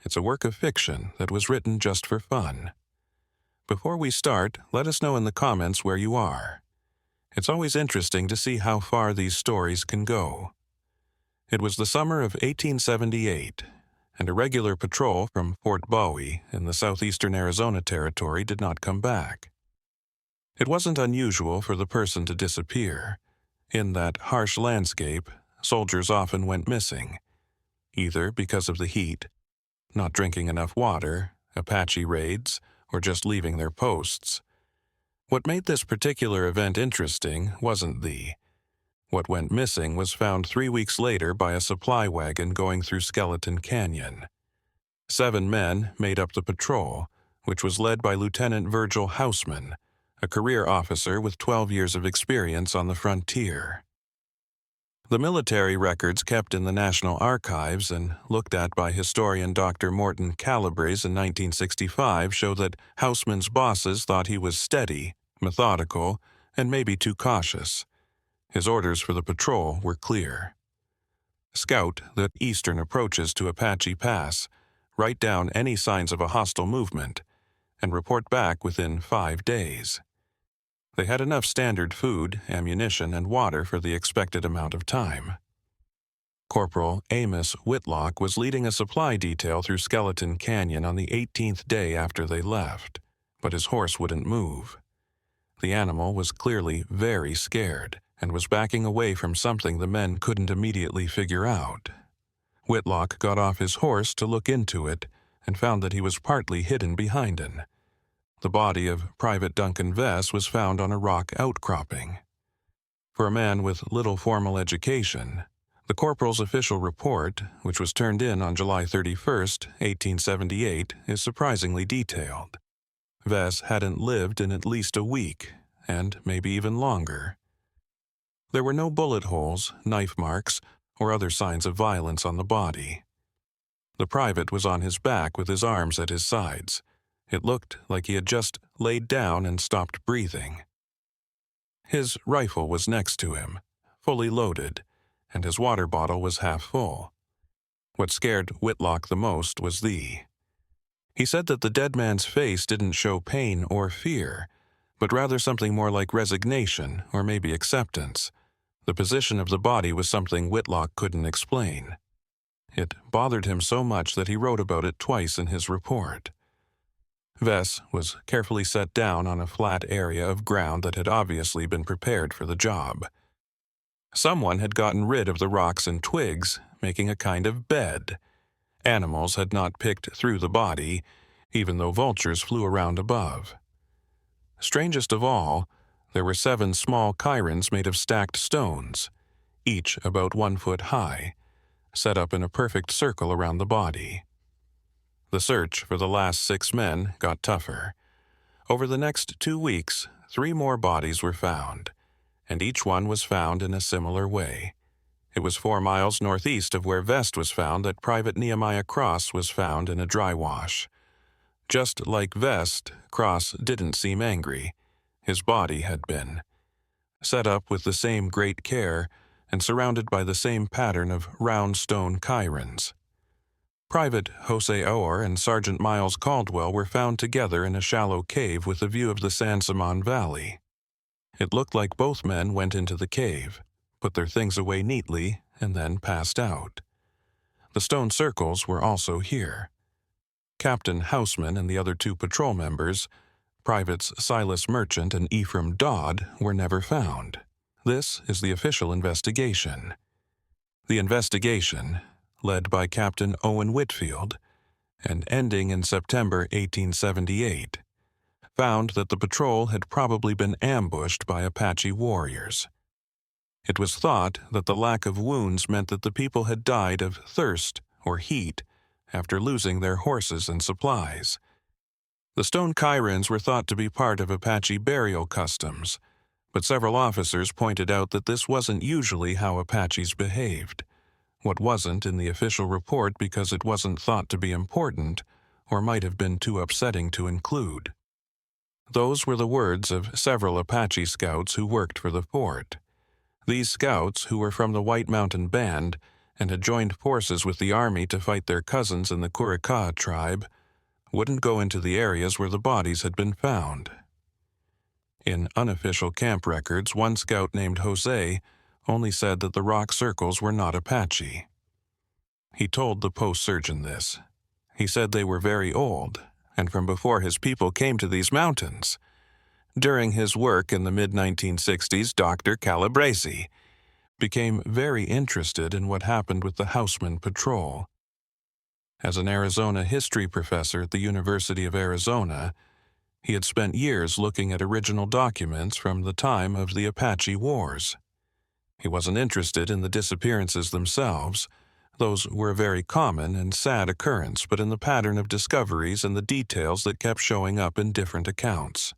It's a work of fiction that was written just for fun. Before we start, let us know in the comments where you are. It's always interesting to see how far these stories can go. It was the summer of 1878, and a regular patrol from Fort Bowie in the southeastern Arizona Territory did not come back. It wasn't unusual for the person to disappear. In that harsh landscape, soldiers often went missing, either because of the heat, not drinking enough water, Apache raids, or just leaving their posts. What made this particular event interesting wasn't what went missing was found 3 weeks later by a supply wagon going through Skeleton Canyon. 7 men made up the patrol, which was led by Lieutenant Virgil Houseman, a career officer with 12 years of experience on the frontier. The military records kept in the National Archives and looked at by historian Dr. Morton Calabrese in 1965 show that Houseman's bosses thought he was steady, methodical, and maybe too cautious. His orders for the patrol were clear. Scout the eastern approaches to Apache Pass, write down any signs of a hostile movement, and report back within 5 days. They had enough standard food, ammunition, and water for the expected amount of time. Corporal Amos Whitlock was leading a supply detail through Skeleton Canyon on the 18th day after they left, but his horse wouldn't move. The animal was clearly very scared and was backing away from something the men couldn't immediately figure out. Whitlock got off his horse to look into it and found that he was partly hidden behind it. The body of Private Duncan Vess was found on a rock outcropping. For a man with little formal education, the corporal's official report, which was turned in on July 31, 1878, is surprisingly detailed. Vess hadn't lived in at least a week, and maybe even longer. There were no bullet holes, knife marks, or other signs of violence on the body. The private was on his back with his arms at his sides. It looked like he had just laid down and stopped breathing. His rifle was next to him, fully loaded, and his water bottle was half full. What scared Whitlock the most was he said that the dead man's face didn't show pain or fear, but rather something more like resignation or maybe acceptance. The position of the body was something Whitlock couldn't explain. It bothered him so much that he wrote about it twice in his report. Vess was carefully set down on a flat area of ground that had obviously been prepared for the job. Someone had gotten rid of the rocks and twigs, making a kind of bed. Animals had not picked through the body, even though vultures flew around above. Strangest of all, there were 7 small cairns made of stacked stones, each about 1 foot high, set up in a perfect circle around the body. The search for the last 6 men got tougher. Over the next 2 weeks, 3 more bodies were found, and each one was found in a similar way. It was 4 miles northeast of where Vest was found that Private Nehemiah Cross was found in a dry wash. Just like Vest, Cross didn't seem angry. His body had been. Set up with the same great care and surrounded by the same pattern of round stone cairns. Private Jose Orr and Sergeant Miles Caldwell were found together in a shallow cave with a view of the San Simon Valley. It looked like both men went into the cave, put their things away neatly, and then passed out. The stone circles were also here. Captain Houseman and the other 2 patrol members, Privates Silas Merchant and Ephraim Dodd, were never found. This is the official investigation. The investigation, led by Captain Owen Whitfield, and ending in September 1878, found that the patrol had probably been ambushed by Apache warriors. It was thought that the lack of wounds meant that the people had died of thirst or heat after losing their horses and supplies. The stone cairns were thought to be part of Apache burial customs, but several officers pointed out that this wasn't usually how Apaches behaved. What wasn't in the official report because it wasn't thought to be important, or might have been too upsetting to include. Those were the words of several Apache scouts who worked for the fort. These scouts, who were from the White Mountain Band, and had joined forces with the army to fight their cousins in the Curacao tribe, wouldn't go into the areas where the bodies had been found. In unofficial camp records, one scout named Jose only said that the rock circles were not Apache. He told the post surgeon this. He said they were very old, and from before his people came to these mountains. During his work in the mid-1960s, Dr. Calabresi became very interested in what happened with the Houseman Patrol. As an Arizona history professor at the University of Arizona, he had spent years looking at original documents from the time of the Apache Wars. He wasn't interested in the disappearances themselves. Those were a very common and sad occurrence, but in the pattern of discoveries and the details that kept showing up in different accounts.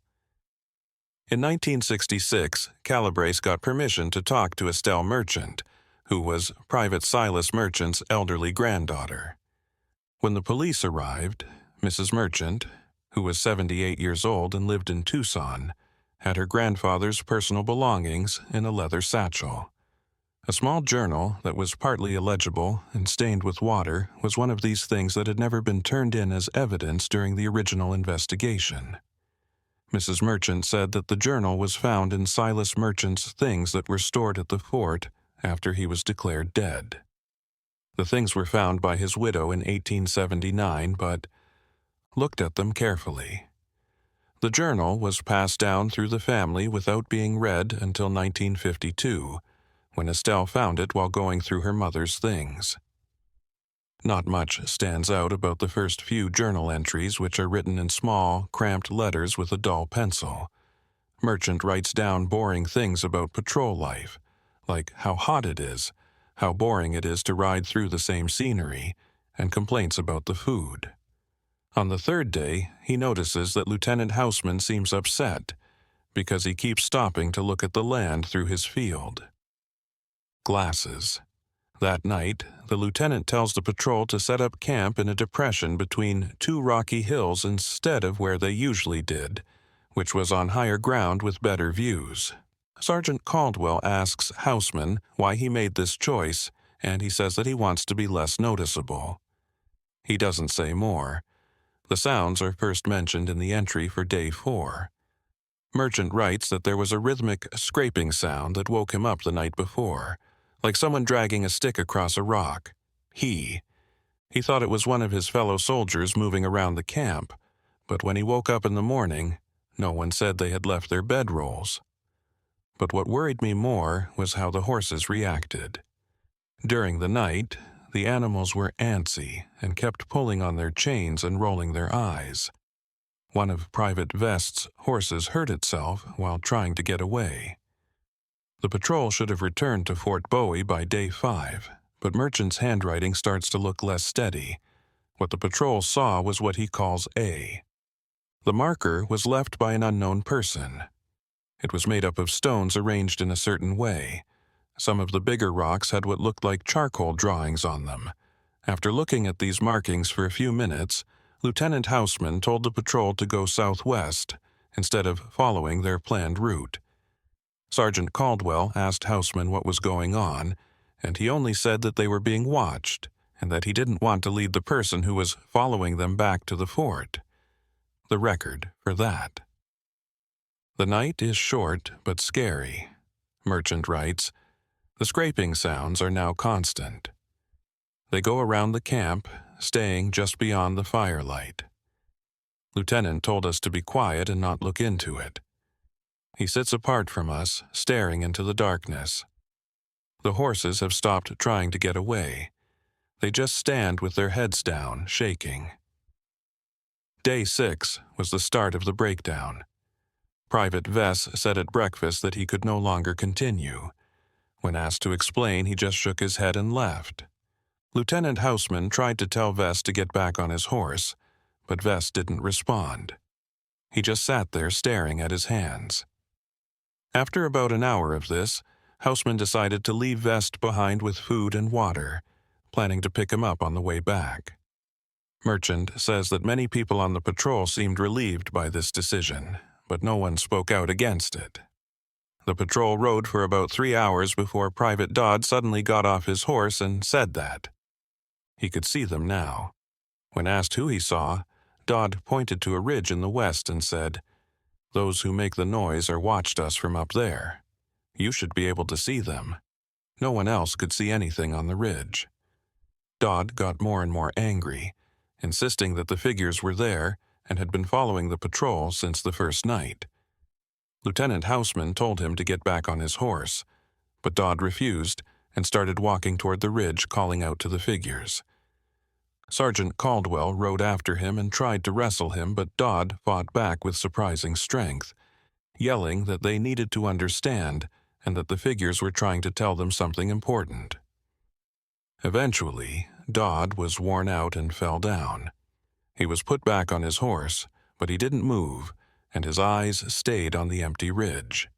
In 1966, Calabrese got permission to talk to Estelle Merchant, who was Private Silas Merchant's elderly granddaughter. When the police arrived, Mrs. Merchant, who was 78 years old and lived in Tucson, had her grandfather's personal belongings in a leather satchel. A small journal that was partly illegible and stained with water was one of these things that had never been turned in as evidence during the original investigation. Mrs. Merchant said that the journal was found in Silas Merchant's things that were stored at the fort after he was declared dead. The things were found by his widow in 1879, but looked at them carefully. The journal was passed down through the family without being read until 1952, when Estelle found it while going through her mother's things. Not much stands out about the first few journal entries, which are written in small, cramped letters with a dull pencil. Merchant writes down boring things about patrol life, like how hot it is, how boring it is to ride through the same scenery, and complaints about the food. On the third day, he notices that Lieutenant Houseman seems upset because he keeps stopping to look at the land through his field. Glasses. That night, the lieutenant tells the patrol to set up camp in a depression between two rocky hills instead of where they usually did, which was on higher ground with better views. Sergeant Caldwell asks Houseman why he made this choice, and he says that he wants to be less noticeable. He doesn't say more. The sounds are first mentioned in the entry for Day 4. Merchant writes that there was a rhythmic scraping sound that woke him up the night before, like someone dragging a stick across a rock. He thought it was one of his fellow soldiers moving around the camp, but when he woke up in the morning, no one said they had left their bedrolls. But what worried me more was how the horses reacted. During the night, the animals were antsy and kept pulling on their chains and rolling their eyes. One of Private Vest's horses hurt itself while trying to get away. The patrol should have returned to Fort Bowie by Day 5, but Merchant's handwriting starts to look less steady. What the patrol saw was what he calls A. The marker was left by an unknown person. It was made up of stones arranged in a certain way. Some of the bigger rocks had what looked like charcoal drawings on them. After looking at these markings for a few minutes, Lieutenant Houseman told the patrol to go southwest instead of following their planned route. Sergeant Caldwell asked Houseman what was going on, and he only said that they were being watched and that he didn't want to lead the person who was following them back to the fort. The record for that. The night is short but scary. Merchant writes, the scraping sounds are now constant. They go around the camp, staying just beyond the firelight. Lieutenant told us to be quiet and not look into it. He sits apart from us, staring into the darkness. The horses have stopped trying to get away. They just stand with their heads down, shaking. Day 6 was the start of the breakdown. Private Vess said at breakfast that he could no longer continue. When asked to explain, he just shook his head and left. Lieutenant Houseman tried to tell Vess to get back on his horse, but Vess didn't respond. He just sat there staring at his hands. After about an hour of this, Houseman decided to leave Vest behind with food and water, planning to pick him up on the way back. Merchant says that many people on the patrol seemed relieved by this decision, but no one spoke out against it. The patrol rode for about 3 hours before Private Dodd suddenly got off his horse and said that. He could see them now. When asked who he saw, Dodd pointed to a ridge in the west and said, "Those who make the noise are watched us from up there. You should be able to see them." No one else could see anything on the ridge. Dodd got more and more angry, insisting that the figures were there and had been following the patrol since the first night. Lieutenant Houseman told him to get back on his horse, but Dodd refused and started walking toward the ridge, calling out to the figures. Sergeant Caldwell rode after him and tried to wrestle him, but Dodd fought back with surprising strength, yelling that they needed to understand and that the figures were trying to tell them something important. Eventually, Dodd was worn out and fell down. He was put back on his horse, but he didn't move, and his eyes stayed on the empty ridge.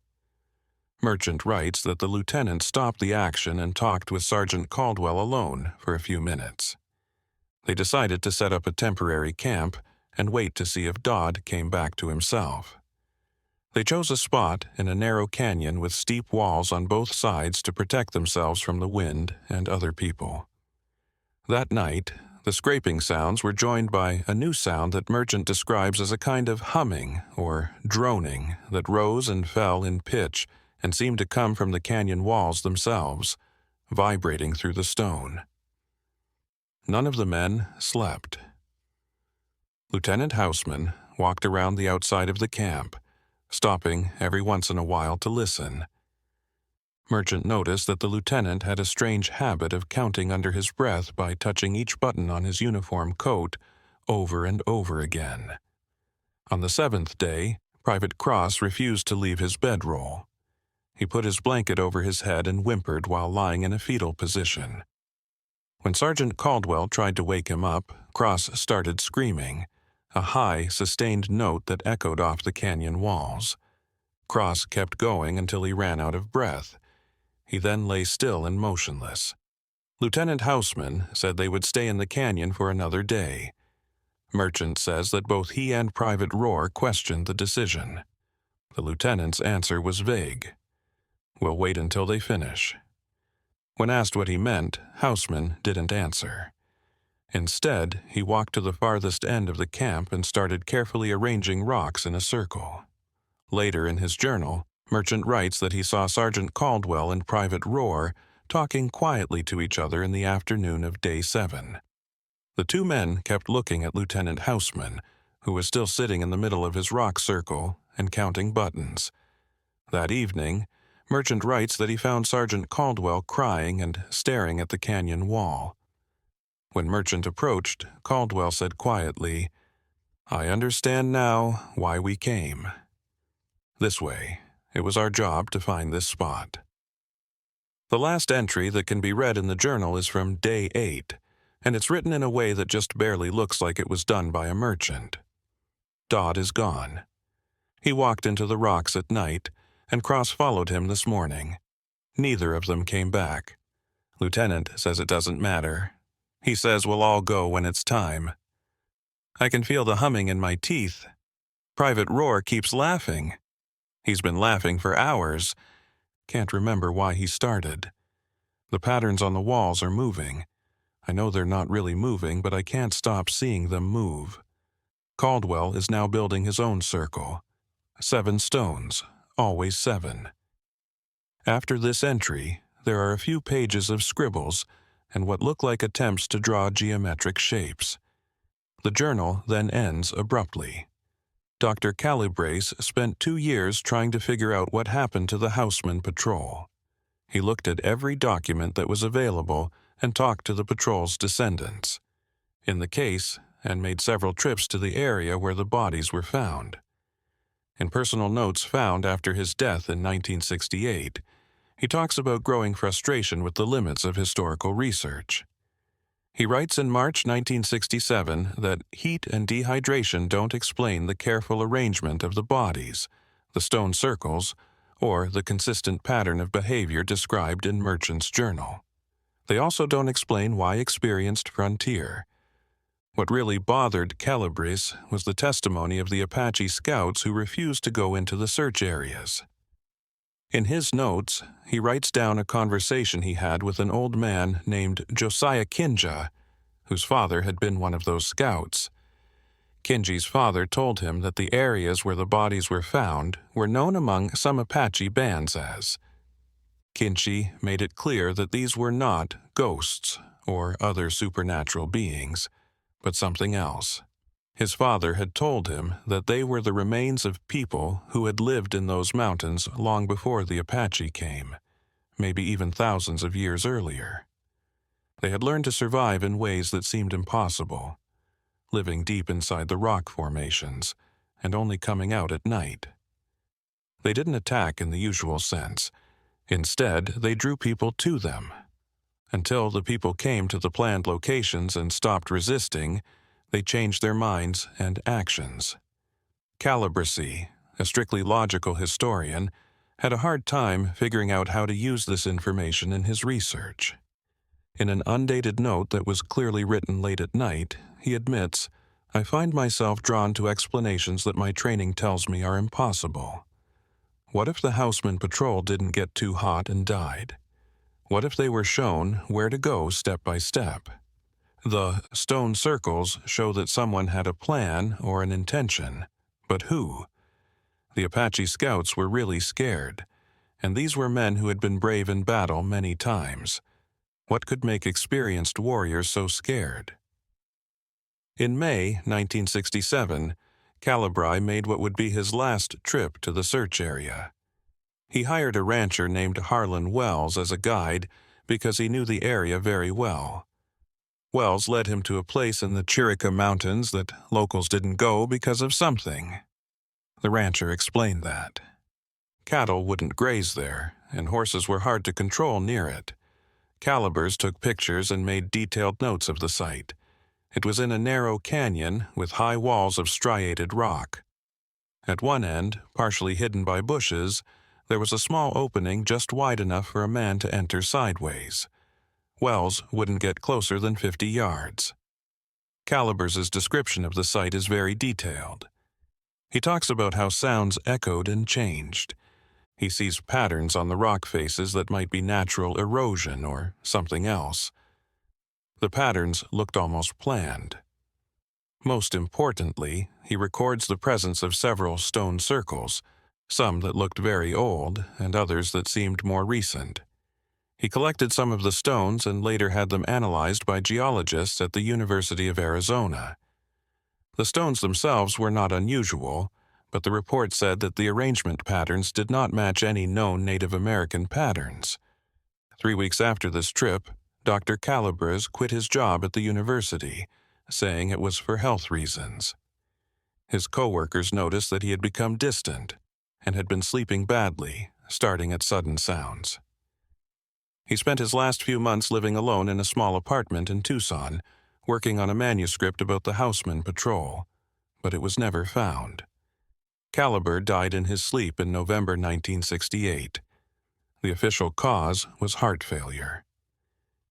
Merchant writes that the lieutenant stopped the action and talked with Sergeant Caldwell alone for a few minutes. They decided to set up a temporary camp and wait to see if Dodd came back to himself. They chose a spot in a narrow canyon with steep walls on both sides to protect themselves from the wind and other people. That night, the scraping sounds were joined by a new sound that Merchant describes as a kind of humming or droning that rose and fell in pitch and seemed to come from the canyon walls themselves, vibrating through the stone. None of the men slept. Lieutenant Houseman walked around the outside of the camp, stopping every once in a while to listen. Merchant noticed that the lieutenant had a strange habit of counting under his breath by touching each button on his uniform coat over and over again. On the 7th day, Private Cross refused to leave his bedroll. He put his blanket over his head and whimpered while lying in a fetal position. When Sergeant Caldwell tried to wake him up, Cross started screaming, a high, sustained note that echoed off the canyon walls. Cross kept going until he ran out of breath. He then lay still and motionless. Lieutenant Houseman said they would stay in the canyon for another day. Merchant says that both he and Private Rohr questioned the decision. The lieutenant's answer was vague. "We'll wait until they finish." When asked what he meant, Houseman didn't answer. Instead, he walked to the farthest end of the camp and started carefully arranging rocks in a circle. Later in his journal, Merchant writes that he saw Sergeant Caldwell and Private Rohr talking quietly to each other in the afternoon of day 7. The two men kept looking at Lieutenant Houseman, who was still sitting in the middle of his rock circle and counting buttons. That evening, Merchant writes that he found Sergeant Caldwell crying and staring at the canyon wall. When Merchant approached, Caldwell said quietly, "I understand now why we came." This way, it was our job to find this spot. The last entry that can be read in the journal is from day 8, and it's written in a way that just barely looks like it was done by a merchant. Dodd is gone. He walked into the rocks at night, and Cross followed him this morning. Neither of them came back. Lieutenant says it doesn't matter. He says we'll all go when it's time. I can feel the humming in my teeth. Private Rohr keeps laughing. He's been laughing for hours. Can't remember why he started. The patterns on the walls are moving. I know they're not really moving, but I can't stop seeing them move. Caldwell is now building his own circle. 7 stones, always 7. After this entry, there are a few pages of scribbles and what look like attempts to draw geometric shapes. The journal then ends abruptly. Dr. Calabrese spent 2 years trying to figure out what happened to the Houseman Patrol. He looked at every document that was available and talked to the patrol's descendants in the case and made several trips to the area where the bodies were found. In personal notes found after his death in 1968, he talks about growing frustration with the limits of historical research. He writes in March 1967 that heat and dehydration don't explain the careful arrangement of the bodies, the stone circles, or the consistent pattern of behavior described in Merchant's journal. They also don't explain why experienced frontier. What really bothered Calabrese was the testimony of the Apache scouts who refused to go into the search areas. In his notes, he writes down a conversation he had with an old man named Josiah Kinja, whose father had been one of those scouts. Kinji's father told him that the areas where the bodies were found were known among some Apache bands as. Kinji made it clear that these were not ghosts or other supernatural beings, but something else. His father had told him that they were the remains of people who had lived in those mountains long before the Apache came, maybe even thousands of years earlier. They had learned to survive in ways that seemed impossible, living deep inside the rock formations and only coming out at night. They didn't attack in the usual sense. Instead, they drew people to them. Until the people came to the planned locations and stopped resisting, they changed their minds and actions. Calabrese, a strictly logical historian, had a hard time figuring out how to use this information in his research. In an undated note that was clearly written late at night, he admits, "I find myself drawn to explanations that my training tells me are impossible. What if the Houseman Patrol didn't get too hot and died? What if they were shown where to go step by step? The stone circles show that someone had a plan or an intention, but who? The Apache scouts were really scared, and these were men who had been brave in battle many times. What could make experienced warriors so scared?" In May 1967, Calabri made what would be his last trip to the search area. He hired a rancher named Harlan Wells as a guide because he knew the area very well. Wells led him to a place in the Chirica Mountains that locals didn't go because of something. The rancher explained that. Cattle wouldn't graze there, and horses were hard to control near it. Calibers took pictures and made detailed notes of the site. It was in a narrow canyon with high walls of striated rock. At one end, partially hidden by bushes, there was a small opening just wide enough for a man to enter sideways. Wells wouldn't get closer than 50 yards. Calabrese' description of the site is very detailed. He talks about how sounds echoed and changed. He sees patterns on the rock faces that might be natural erosion or something else. The patterns looked almost planned. Most importantly, he records the presence of several stone circles, some that looked very old and others that seemed more recent. He collected some of the stones and later had them analyzed by geologists at the University of Arizona. The stones themselves were not unusual, but the report said that the arrangement patterns did not match any known Native American patterns. 3 weeks after this trip, Dr. Calabrese quit his job at the university, saying it was for health reasons. His co-workers noticed that he had become distant and had been sleeping badly, starting at sudden sounds. He spent his last few months living alone in a small apartment in Tucson, working on a manuscript about the Houseman Patrol, but it was never found. Calabrese died in his sleep in November 1968. The official cause was heart failure.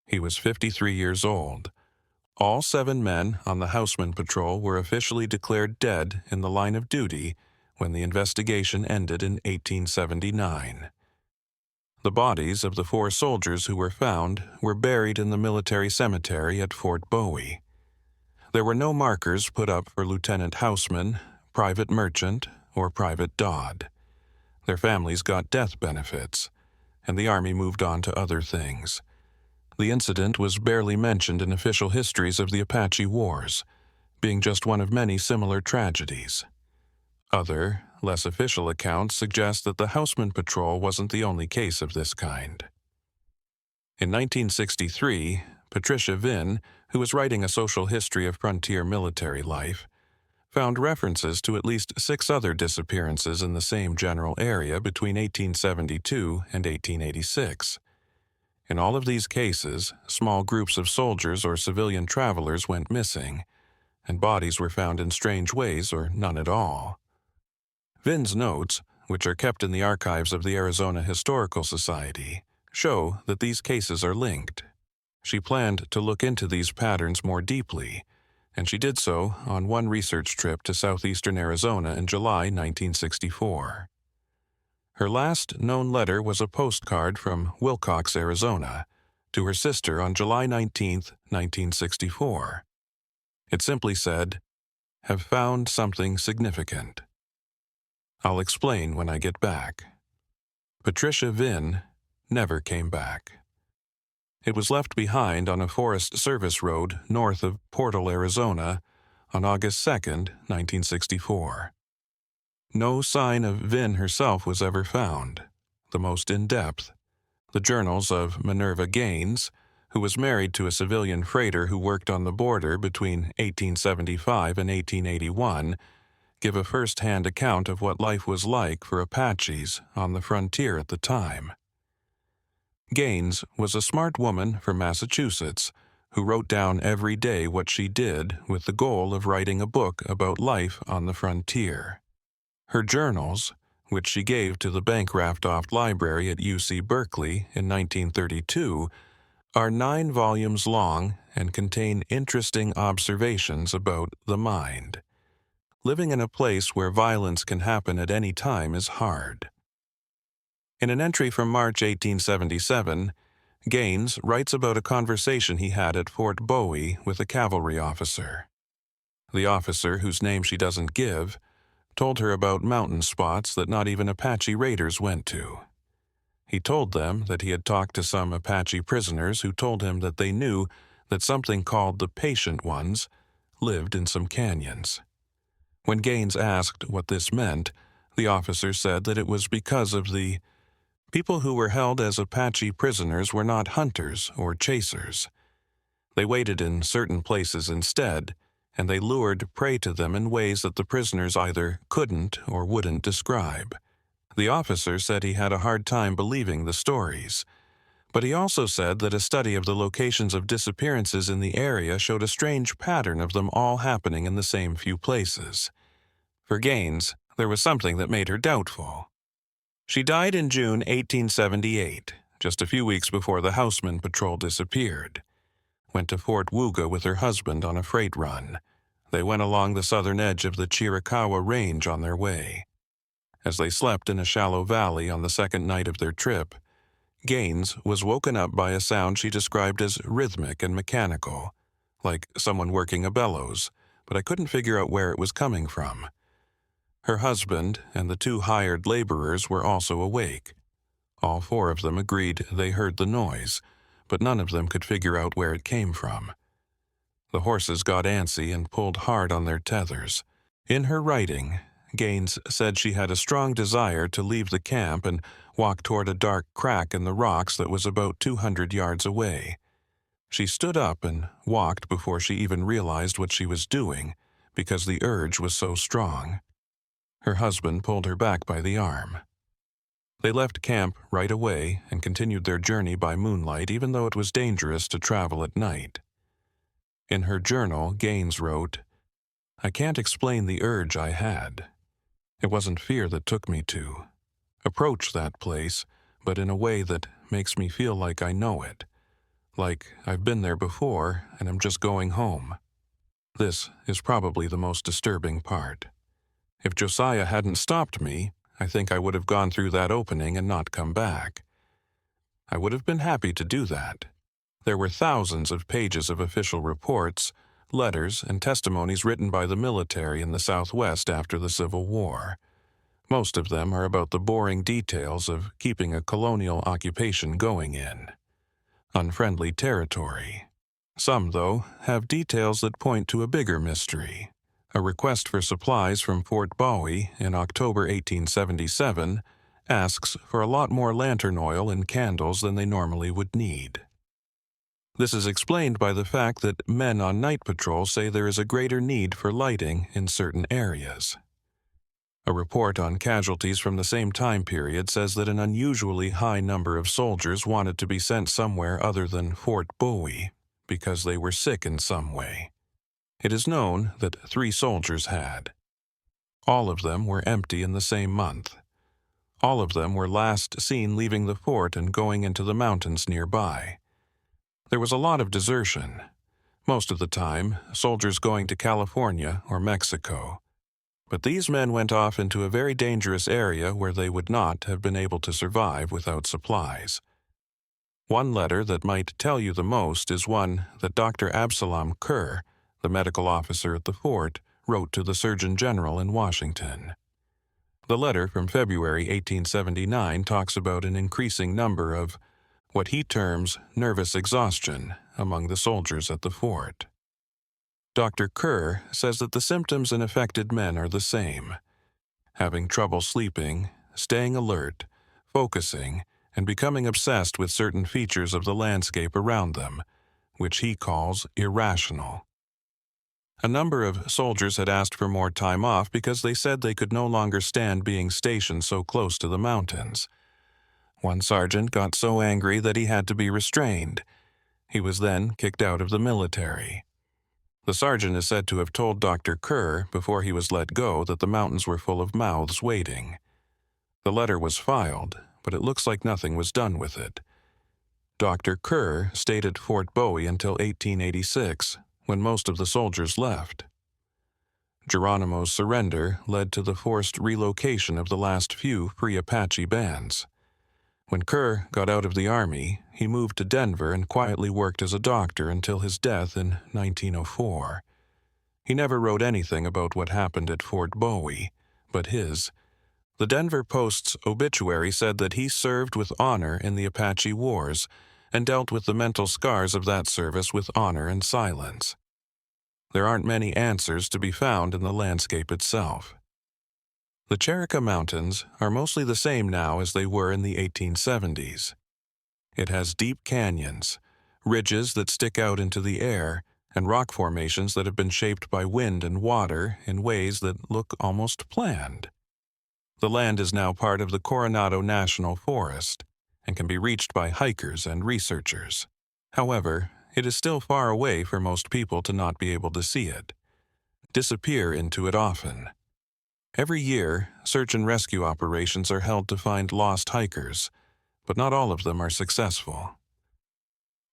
He was 53 years old. All 7 men on the Houseman Patrol were officially declared dead in the line of duty when the investigation ended in 1879. The bodies of the 4 soldiers who were found were buried in the military cemetery at Fort Bowie. There were no markers put up for Lieutenant Houseman, Private Merchant, or Private Dodd. Their families got death benefits, and the Army moved on to other things. The incident was barely mentioned in official histories of the Apache Wars, being just one of many similar tragedies. Other, less official accounts suggest that the Houseman Patrol wasn't the only case of this kind. In 1963, Patricia Vinn, who was writing a social history of frontier military life, found references to at least 6 other disappearances in the same general area between 1872 and 1886. In all of these cases, small groups of soldiers or civilian travelers went missing, and bodies were found in strange ways or none at all. Vinn's notes, which are kept in the archives of the Arizona Historical Society, show that these cases are linked. She planned to look into these patterns more deeply, and she did so on one research trip to southeastern Arizona in July 1964. Her last known letter was a postcard from Wilcox, Arizona, to her sister on July 19, 1964. It simply said, "Have found something significant. I'll explain when I get back." Patricia Vinn never came back. It was left behind on a Forest Service road north of Portal, Arizona, on August 2, 1964. No sign of Vinn herself was ever found, the most in-depth. The journals of Minerva Gaines, who was married to a civilian freighter who worked on the border between 1875 and 1881, give a first-hand account of what life was like for Apaches on the frontier at the time. Gaines was a smart woman from Massachusetts who wrote down every day what she did with the goal of writing a book about life on the frontier. Her journals, which she gave to the Bancroft Library at UC Berkeley in 1932, are 9 volumes long and contain interesting observations about the mind. Living in a place where violence can happen at any time is hard. In an entry from March 1877, Gaines writes about a conversation he had at Fort Bowie with a cavalry officer. The officer, whose name she doesn't give, told her about mountain spots that not even Apache raiders went to. He told them that he had talked to some Apache prisoners who told him that they knew that something called the patient ones lived in some canyons. When Gaines asked what this meant, the officer said that it was because of the people who were held as Apache prisoners were not hunters or chasers. They waited in certain places instead, and they lured prey to them in ways that the prisoners either couldn't or wouldn't describe. The officer said he had a hard time believing the stories, but he also said that a study of the locations of disappearances in the area showed a strange pattern of them all happening in the same few places. For Gaines, there was something that made her doubtful. She died in June 1878, just a few weeks before the Houseman Patrol disappeared. Went to Fort Wooga with her husband on a freight run. They went along the southern edge of the Chiricahua Range on their way. As they slept in a shallow valley on the second night of their trip, Gaines was woken up by a sound she described as rhythmic and mechanical, like someone working a bellows, but I couldn't figure out where it was coming from. Her husband and the 2 hired laborers were also awake. All 4 of them agreed they heard the noise, but none of them could figure out where it came from. The horses got antsy and pulled hard on their tethers. In her writing, Gaines said she had a strong desire to leave the camp and walk toward a dark crack in the rocks that was about 200 yards away. She stood up and walked before she even realized what she was doing, because the urge was so strong. Her husband pulled her back by the arm. They left camp right away and continued their journey by moonlight, even though it was dangerous to travel at night. In her journal, Gaines wrote, "I can't explain the urge I had. It wasn't fear that took me to approach that place, but in a way that makes me feel like I know it, like I've been there before and I'm just going home. This is probably the most disturbing part. If Josiah hadn't stopped me, I think I would have gone through that opening and not come back. I would have been happy to do that. There were thousands of pages of official reports, letters, and testimonies written by the military in the Southwest after the Civil War. Most of them are about the boring details of keeping a colonial occupation going in unfriendly territory. Some, though, have details that point to a bigger mystery. A request for supplies from Fort Bowie in October 1877 asks for a lot more lantern oil and candles than they normally would need. This is explained by the fact that men on night patrol say there is a greater need for lighting in certain areas. A report on casualties from the same time period says that an unusually high number of soldiers wanted to be sent somewhere other than Fort Bowie because they were sick in some way. It is known that 3 soldiers had. All of them were empty in the same month. All of them were last seen leaving the fort and going into the mountains nearby. There was a lot of desertion. Most of the time, soldiers going to California or Mexico. But these men went off into a very dangerous area where they would not have been able to survive without supplies. One letter that might tell you the most is one that Dr. Absalom Kerr, the medical officer at the fort, wrote to the Surgeon General in Washington. The letter from February 1879 talks about an increasing number of what he terms nervous exhaustion among the soldiers at the fort. Dr. Kerr says that the symptoms in affected men are the same: having trouble sleeping, staying alert, focusing, and becoming obsessed with certain features of the landscape around them, which he calls irrational. A number of soldiers had asked for more time off because they said they could no longer stand being stationed so close to the mountains. One sergeant got so angry that he had to be restrained. He was then kicked out of the military. The sergeant is said to have told Dr. Kerr before he was let go that the mountains were full of mouths waiting. The letter was filed, but it looks like nothing was done with it. Dr. Kerr stayed at Fort Bowie until 1886, when most of the soldiers left. Geronimo's surrender led to the forced relocation of the last few Free Apache bands. When Kerr got out of the Army, he moved to Denver and quietly worked as a doctor until his death in 1904. He never wrote anything about what happened at Fort Bowie, but the Denver Post's obituary said that he served with honor in the Apache Wars and dealt with the mental scars of that service with honor and silence. There aren't many answers to be found in the landscape itself. The Chiricahua Mountains are mostly the same now as they were in the 1870s. It has deep canyons, ridges that stick out into the air, and rock formations that have been shaped by wind and water in ways that look almost planned. The land is now part of the Coronado National Forest and can be reached by hikers and researchers. However, it is still far away for most people to not be able to see it. Disappear into it often. Every year, search and rescue operations are held to find lost hikers, but not all of them are successful.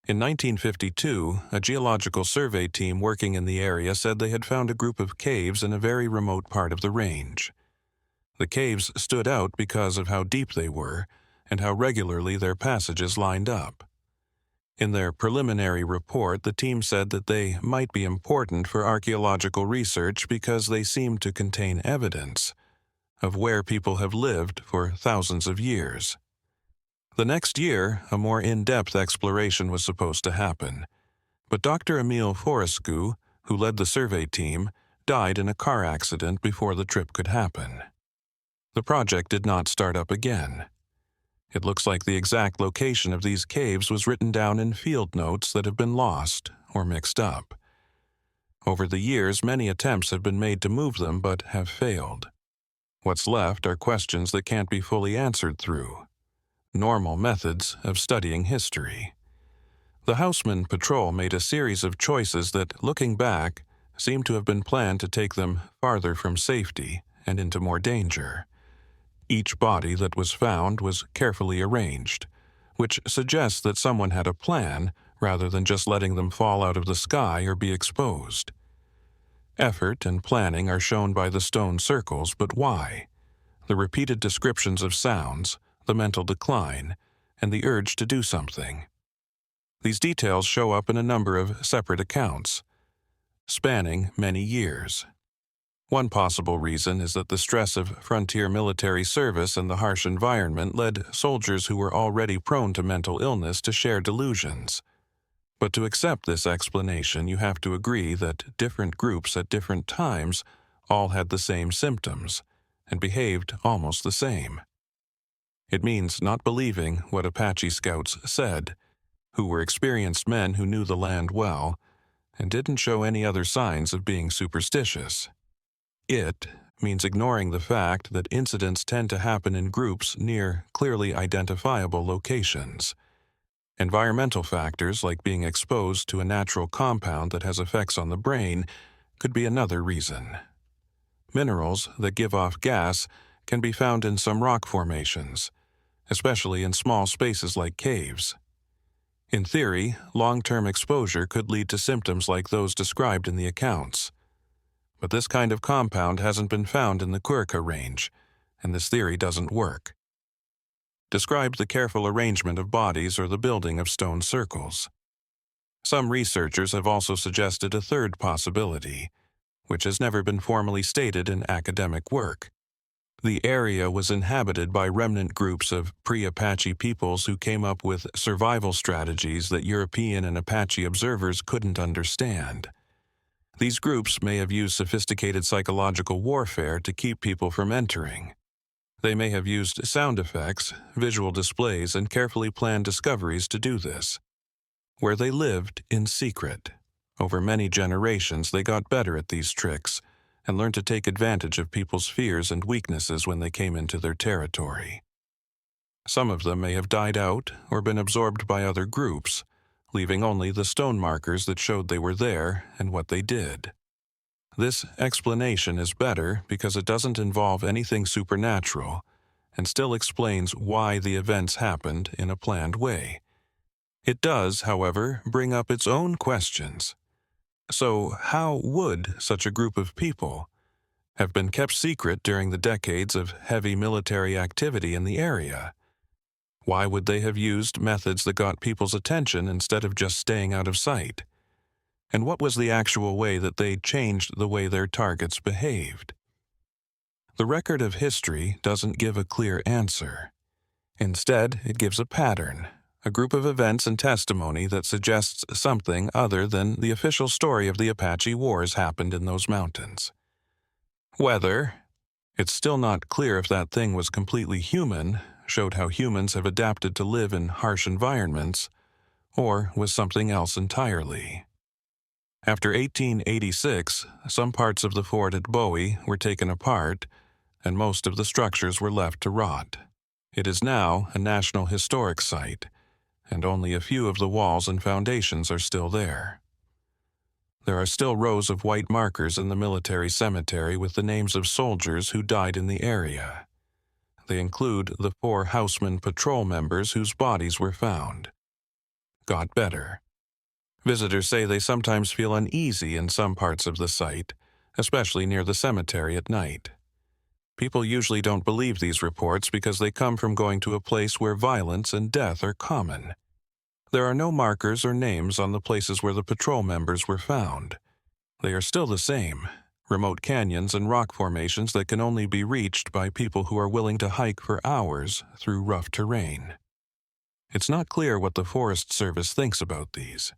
In 1952, a geological survey team working in the area said they had found a group of caves in a very remote part of the range. The caves stood out because of how deep they were and how regularly their passages lined up. In their preliminary report, the team said that they might be important for archaeological research because they seemed to contain evidence of where people have lived for thousands of years. The next year, a more in-depth exploration was supposed to happen, but Dr. Emile Forescu, who led the survey team, died in a car accident before the trip could happen. The project did not start up again. It looks like the exact location of these caves was written down in field notes that have been lost or mixed up. Over the years, many attempts have been made to move them but have failed. What's left are questions that can't be fully answered through normal methods of studying history. The Houseman Patrol made a series of choices that, looking back, seem to have been planned to take them farther from safety and into more danger. Each body that was found was carefully arranged, which suggests that someone had a plan rather than just letting them fall out of the sky or be exposed. Effort and planning are shown by the stone circles, but why? The repeated descriptions of sounds, the mental decline, and the urge to do something. These details show up in a number of separate accounts, spanning many years. One possible reason is that the stress of frontier military service and the harsh environment led soldiers who were already prone to mental illness to share delusions. But to accept this explanation, you have to agree that different groups at different times all had the same symptoms and behaved almost the same. It means not believing what Apache scouts said, who were experienced men who knew the land well and didn't show any other signs of being superstitious. It means ignoring the fact that incidents tend to happen in groups near clearly identifiable locations. Environmental factors like being exposed to a natural compound that has effects on the brain could be another reason. Minerals that give off gas can be found in some rock formations, especially in small spaces like caves. In theory, long-term exposure could lead to symptoms like those described in the accounts. But this kind of compound hasn't been found in the Quirca range, and this theory doesn't work. Describe the careful arrangement of bodies or the building of stone circles. Some researchers have also suggested a third possibility, which has never been formally stated in academic work. The area was inhabited by remnant groups of pre-Apache peoples who came up with survival strategies that European and Apache observers couldn't understand. These groups may have used sophisticated psychological warfare to keep people from entering. They may have used sound effects, visual displays, and carefully planned discoveries to do this. Where they lived in secret. Over many generations, they got better at these tricks and learned to take advantage of people's fears and weaknesses when they came into their territory. Some of them may have died out or been absorbed by other groups, leaving only the stone markers that showed they were there and what they did. This explanation is better because it doesn't involve anything supernatural and still explains why the events happened in a planned way. It does, however, bring up its own questions. So how would such a group of people have been kept secret during the decades of heavy military activity in the area? Why would they have used methods that got people's attention instead of just staying out of sight? And what was the actual way that they changed the way their targets behaved? The record of history doesn't give a clear answer. Instead, it gives a pattern, a group of events and testimony that suggests something other than the official story of the Apache Wars happened in those mountains. Whether, it's still not clear if that thing was completely human, showed how humans have adapted to live in harsh environments, or was something else entirely. After 1886, some parts of the fort at Bowie were taken apart, and most of the structures were left to rot. It is now a National Historic Site, and only a few of the walls and foundations are still there. There are still rows of white markers in the military cemetery with the names of soldiers who died in the area. They include the 4 Houseman Patrol members whose bodies were found. Got better. Visitors say they sometimes feel uneasy in some parts of the site, especially near the cemetery at night. People usually don't believe these reports because they come from going to a place where violence and death are common. There are no markers or names on the places where the patrol members were found. They are still the same, remote canyons and rock formations that can only be reached by people who are willing to hike for hours through rough terrain. It's not clear what the Forest Service thinks about these.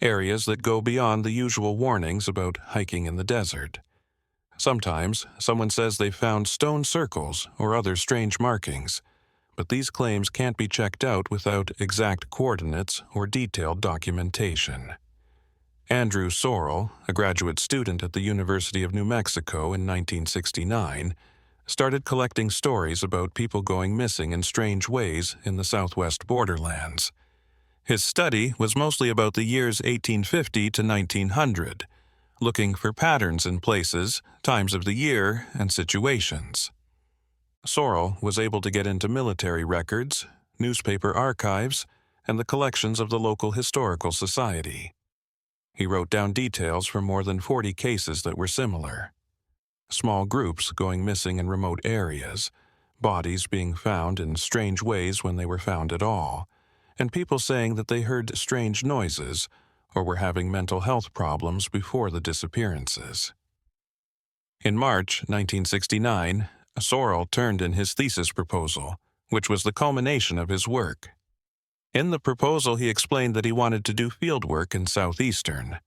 Areas that go beyond the usual warnings about hiking in the desert. Sometimes, someone says they found stone circles or other strange markings, but these claims can't be checked out without exact coordinates or detailed documentation. Andrew Sorrell, a graduate student at the University of New Mexico in 1969, started collecting stories about people going missing in strange ways in the southwest borderlands. His study was mostly about the years 1850 to 1900, looking for patterns in places, times of the year, and situations. Sorrell was able to get into military records, newspaper archives, and the collections of the local historical society. He wrote down details from more than 40 cases that were similar. Small groups going missing in remote areas, bodies being found in strange ways when they were found at all, and people saying that they heard strange noises or were having mental health problems before the disappearances. In March 1969, Sorrell turned in his thesis proposal, which was the culmination of his work. In the proposal, he explained that he wanted to do fieldwork in southeastern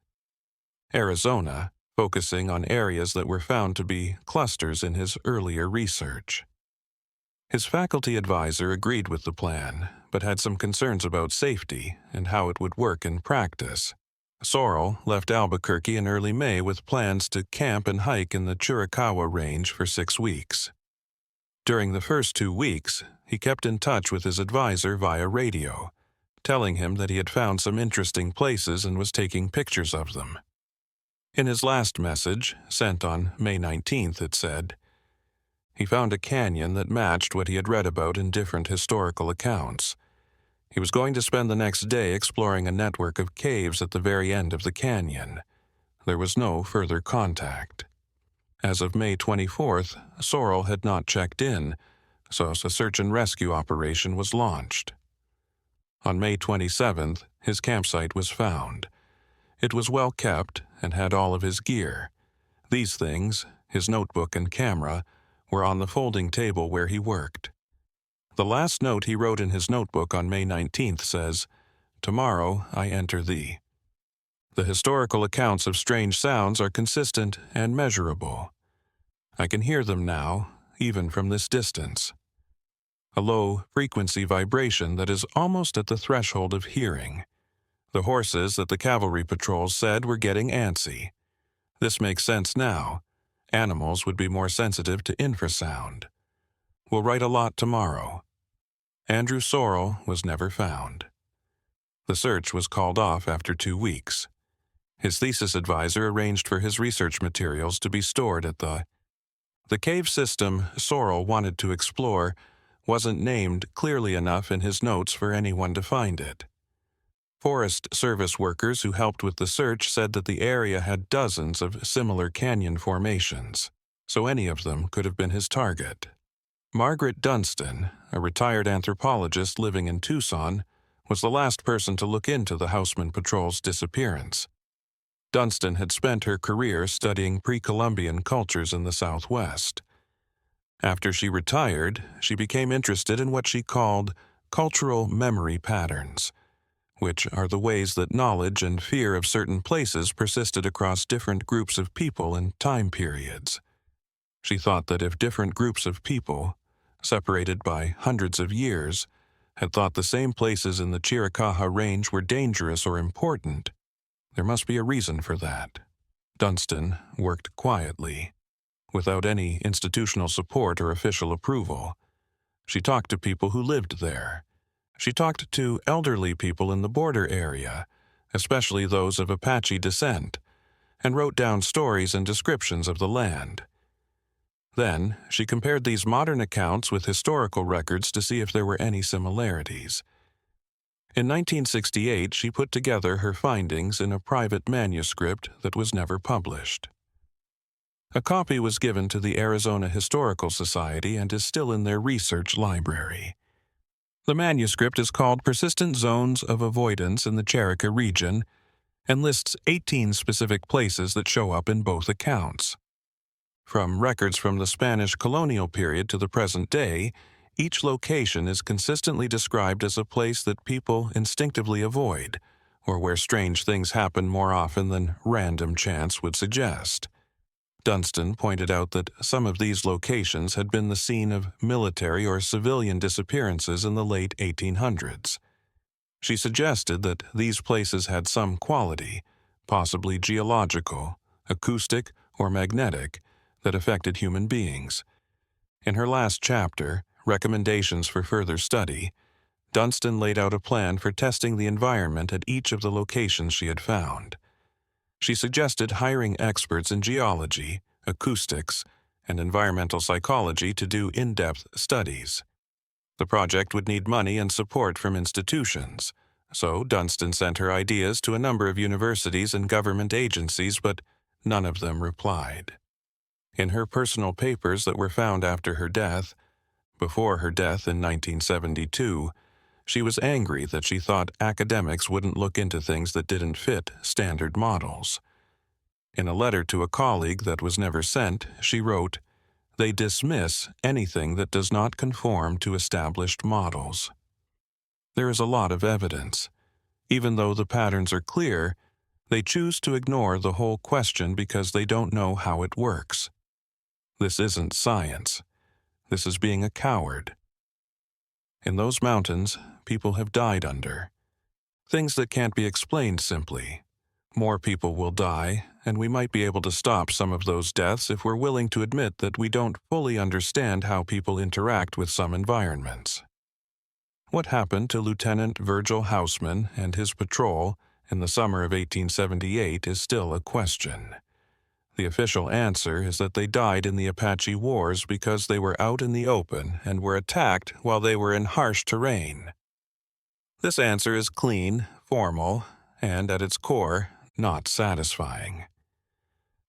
Arizona, focusing on areas that were found to be clusters in his earlier research. His faculty advisor agreed with the plan, but had some concerns about safety and how it would work in practice. Sorrell left Albuquerque in early May with plans to camp and hike in the Chiricahua Range for 6 weeks. During the first 2 weeks, he kept in touch with his advisor via radio, telling him that he had found some interesting places and was taking pictures of them. In his last message, sent on May 19th, it said, he found a canyon that matched what he had read about in different historical accounts. He was going to spend the next day exploring a network of caves at the very end of the canyon. There was no further contact. As of May 24th, Sorrell had not checked in, so a search and rescue operation was launched. On May 27th, his campsite was found. It was well kept and had all of his gear. These things, his notebook and camera, were on the folding table where he worked. The last note he wrote in his notebook on May 19th says, "Tomorrow I enter thee." The historical accounts of strange sounds are consistent and measurable. I can hear them now, even from this distance. A low-frequency vibration that is almost at the threshold of hearing. The horses that the cavalry patrols said were getting antsy. This makes sense now. Animals would be more sensitive to infrasound. We'll write a lot tomorrow. Andrew Sorrell was never found. The search was called off after 2 weeks. His thesis advisor arranged for his research materials to be stored at the cave system Sorrell wanted to explore wasn't named clearly enough in his notes for anyone to find it. Forest Service workers who helped with the search said that the area had dozens of similar canyon formations, so any of them could have been his target. Margaret Dunstan, a retired anthropologist living in Tucson, was the last person to look into the Houseman Patrol's disappearance. Dunstan had spent her career studying pre-Columbian cultures in the Southwest. After she retired, she became interested in what she called cultural memory patterns, which are the ways that knowledge and fear of certain places persisted across different groups of people and time periods. She thought that if different groups of people, separated by hundreds of years, had thought the same places in the Chiricahua Range were dangerous or important, there must be a reason for that. Dunstan worked quietly, without any institutional support or official approval. She talked to people who lived there. She talked to elderly people in the border area, especially those of Apache descent, and wrote down stories and descriptions of the land. Then, she compared these modern accounts with historical records to see if there were any similarities. In 1968, she put together her findings in a private manuscript that was never published. A copy was given to the Arizona Historical Society and is still in their research library. The manuscript is called Persistent Zones of Avoidance in the Chirica Region and lists 18 specific places that show up in both accounts. From records from the Spanish colonial period to the present day, each location is consistently described as a place that people instinctively avoid, or where strange things happen more often than random chance would suggest. Dunstan pointed out that some of these locations had been the scene of military or civilian disappearances in the late 1800s. She suggested that these places had some quality, possibly geological, acoustic, or magnetic, that affected human beings. In her last chapter, Recommendations for Further Study, Dunstan laid out a plan for testing the environment at each of the locations she had found. She suggested hiring experts in geology, acoustics, and environmental psychology to do in-depth studies. The project would need money and support from institutions, so Dunstan sent her ideas to a number of universities and government agencies, but none of them replied. In her personal papers that were found after her death, before her death in 1972, she was angry that she thought academics wouldn't look into things that didn't fit standard models. In a letter to a colleague that was never sent, she wrote, "They dismiss anything that does not conform to established models." There is a lot of evidence. Even though the patterns are clear, they choose to ignore the whole question because they don't know how it works. This isn't science. This is being a coward. In those mountains, people have died under things that can't be explained simply. More people will die, and we might be able to stop some of those deaths if we're willing to admit that we don't fully understand how people interact with some environments. What happened to Lieutenant Virgil Houseman and his patrol in the summer of 1878 is still a question. The official answer is that they died in the Apache Wars because they were out in the open and were attacked while they were in harsh terrain. This answer is clean, formal, and at its core, not satisfying.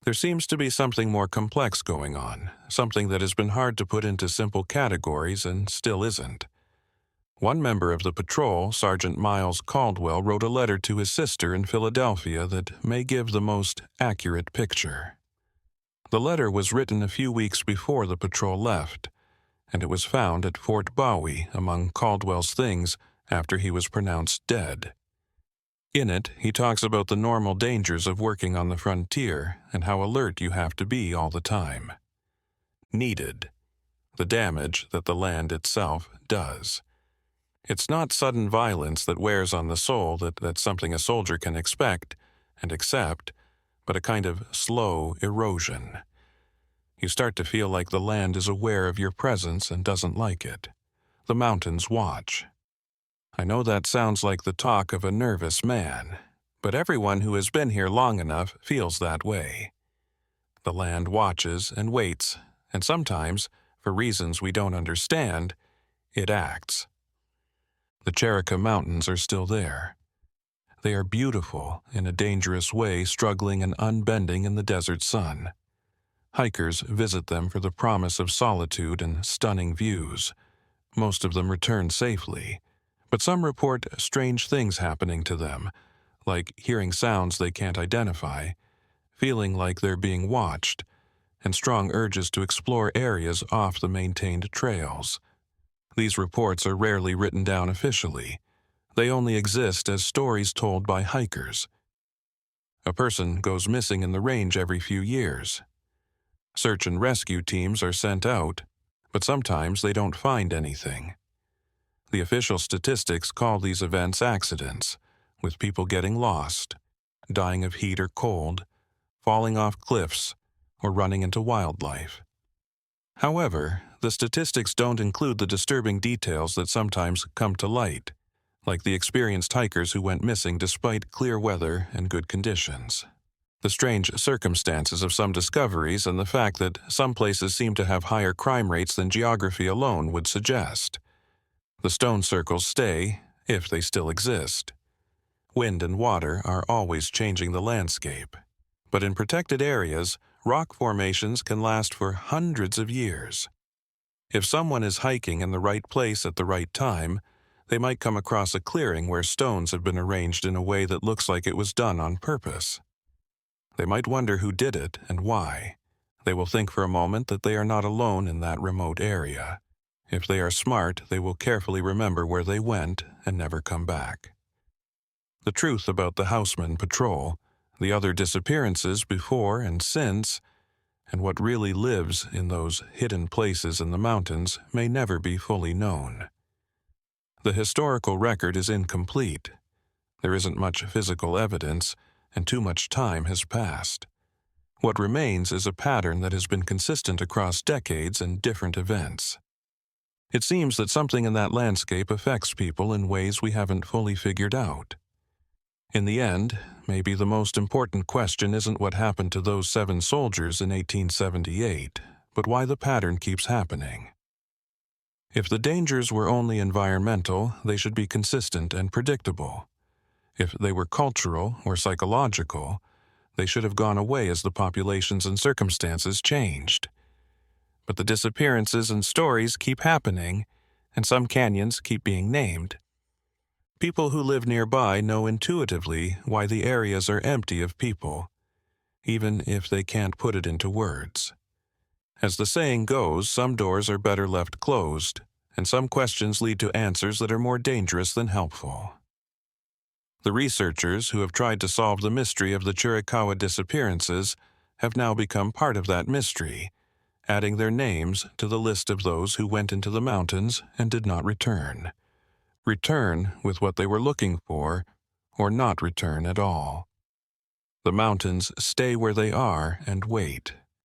There seems to be something more complex going on, something that has been hard to put into simple categories and still isn't. One member of the patrol, Sergeant Miles Caldwell, wrote a letter to his sister in Philadelphia that may give the most accurate picture. The letter was written a few weeks before the patrol left, and it was found at Fort Bowie among Caldwell's things after he was pronounced dead. In it, he talks about the normal dangers of working on the frontier and how alert you have to be all the time. Needed. The damage that the land itself does. It's not sudden violence that wears on the soul that's something a soldier can expect and accept, but a kind of slow erosion. You start to feel like the land is aware of your presence and doesn't like it. The mountains watch. I know that sounds like the talk of a nervous man, but everyone who has been here long enough feels that way. The land watches and waits, and sometimes, for reasons we don't understand, it acts. The Chiricahua Mountains are still there. They are beautiful in a dangerous way, struggling and unbending in the desert sun. Hikers visit them for the promise of solitude and stunning views. Most of them return safely, but some report strange things happening to them, like hearing sounds they can't identify, feeling like they're being watched, and strong urges to explore areas off the maintained trails. These reports are rarely written down officially. They only exist as stories told by hikers. A person goes missing in the range every few years. Search and rescue teams are sent out, but sometimes they don't find anything. The official statistics call these events accidents, with people getting lost, dying of heat or cold, falling off cliffs, or running into wildlife. However, the statistics don't include the disturbing details that sometimes come to light, like the experienced hikers who went missing despite clear weather and good conditions. The strange circumstances of some discoveries and the fact that some places seem to have higher crime rates than geography alone would suggest. The stone circles stay, if they still exist. Wind and water are always changing the landscape, but in protected areas, rock formations can last for hundreds of years. If someone is hiking in the right place at the right time, they might come across a clearing where stones have been arranged in a way that looks like it was done on purpose. They might wonder who did it and why. They will think for a moment that they are not alone in that remote area. If they are smart, they will carefully remember where they went and never come back. The truth about the Houseman Patrol, the other disappearances before and since, and what really lives in those hidden places in the mountains may never be fully known. The historical record is incomplete. There isn't much physical evidence, and too much time has passed. What remains is a pattern that has been consistent across decades and different events. It seems that something in that landscape affects people in ways we haven't fully figured out. In the end, maybe the most important question isn't what happened to those 7 soldiers in 1878, but why the pattern keeps happening. If the dangers were only environmental, they should be consistent and predictable. If they were cultural or psychological, they should have gone away as the populations and circumstances changed. But the disappearances and stories keep happening, and some canyons keep being named. People who live nearby know intuitively why the areas are empty of people, even if they can't put it into words. As the saying goes, some doors are better left closed, and some questions lead to answers that are more dangerous than helpful. The researchers who have tried to solve the mystery of the Chiricahua disappearances have now become part of that mystery, adding their names to the list of those who went into the mountains and did not return. Return with what they were looking for, or not return at all. The mountains stay where they are and wait.